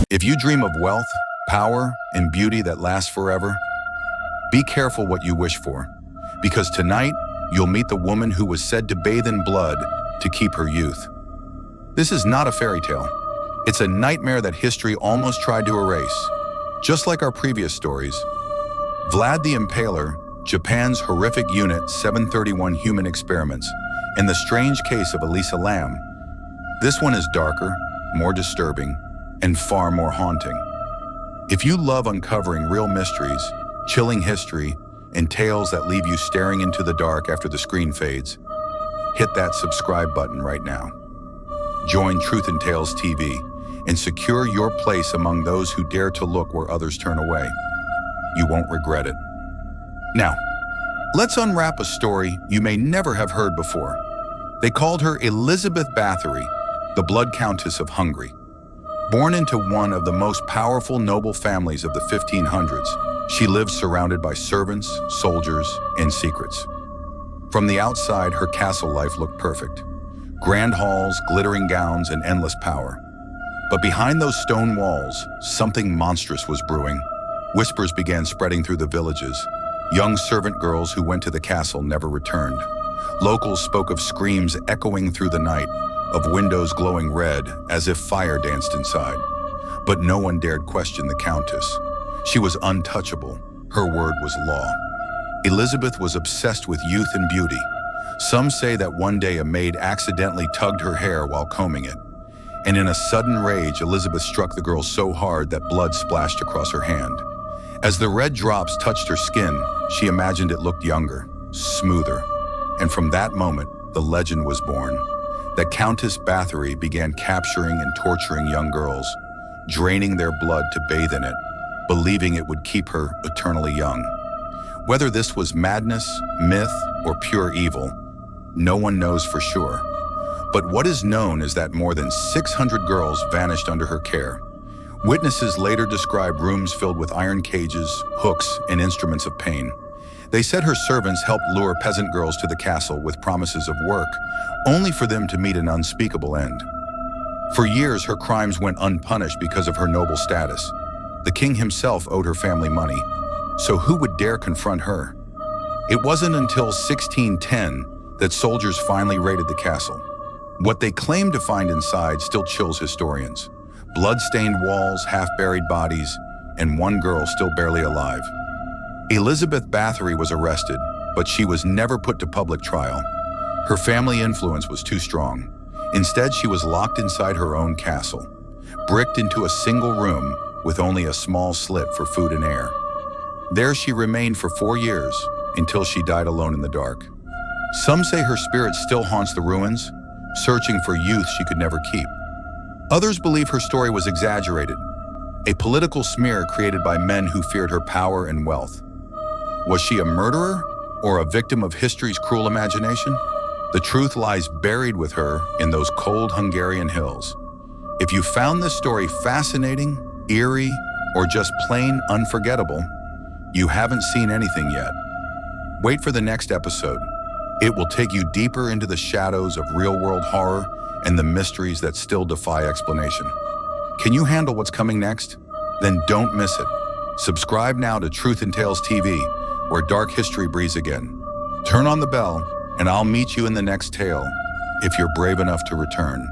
If you dream of wealth, power, and beauty that lasts forever, be careful what you wish for, because tonight you'll meet the woman who was said to bathe in blood to keep her youth. This is not a fairy tale. It's a nightmare that history almost tried to erase. Just like our previous stories, Vlad the Impaler, Japan's horrific Unit 731 human experiments, and the strange case of Elisa Lam. This one is darker, more disturbing, and far more haunting. If you love uncovering real mysteries, chilling history, and tales that leave you staring into the dark after the screen fades, hit that subscribe button right now. Join Truth and Tales TV and secure your place among those who dare to look where others turn away. You won't regret it. Now, let's unwrap a story you may never have heard before. They called her Elizabeth Bathory, the Blood Countess of Hungary. Born into one of the most powerful noble families of the 1500s, she lived surrounded by servants, soldiers, and secrets. From the outside, her castle life looked perfect. Grand halls, glittering gowns, and endless power. But behind those stone walls, something monstrous was brewing. Whispers began spreading through the villages. Young servant girls who went to the castle never returned. Locals spoke of screams echoing through the night, of windows glowing red as if fire danced inside. But no one dared question the Countess. She was untouchable. Her word was law. Elizabeth was obsessed with youth and beauty. Some say that one day a maid accidentally tugged her hair while combing it. And in a sudden rage, Elizabeth struck the girl so hard that blood splashed across her hand. As the red drops touched her skin, she imagined it looked younger, smoother. And from that moment, the legend was born. That Countess Bathory began capturing and torturing young girls, draining their blood to bathe in it, believing it would keep her eternally young. Whether this was madness, myth, or pure evil, no one knows for sure. But what is known is that more than 600 girls vanished under her care. Witnesses later described rooms filled with iron cages, hooks, and instruments of pain. They said her servants helped lure peasant girls to the castle with promises of work, only for them to meet an unspeakable end. For years, her crimes went unpunished because of her noble status. The king himself owed her family money, so who would dare confront her? It wasn't until 1610 that soldiers finally raided the castle. What they claimed to find inside still chills historians. Blood-stained walls, half-buried bodies, and one girl still barely alive. Elizabeth Bathory was arrested, but she was never put to public trial. Her family influence was too strong. Instead, she was locked inside her own castle, bricked into a single room with only a small slit for food and air. There she remained for 4 years, until she died alone in the dark. Some say her spirit still haunts the ruins, searching for youth she could never keep. Others believe her story was exaggerated, a political smear created by men who feared her power and wealth. Was she a murderer or a victim of history's cruel imagination? The truth lies buried with her in those cold Hungarian hills. If you found this story fascinating, eerie, or just plain unforgettable, you haven't seen anything yet. Wait for the next episode. It will take you deeper into the shadows of real-world horror and the mysteries that still defy explanation. Can you handle what's coming next? Then don't miss it. Subscribe now to Truth and Tales TV, where dark history breathes again. Turn on the bell, and I'll meet you in the next tale, if you're brave enough to return.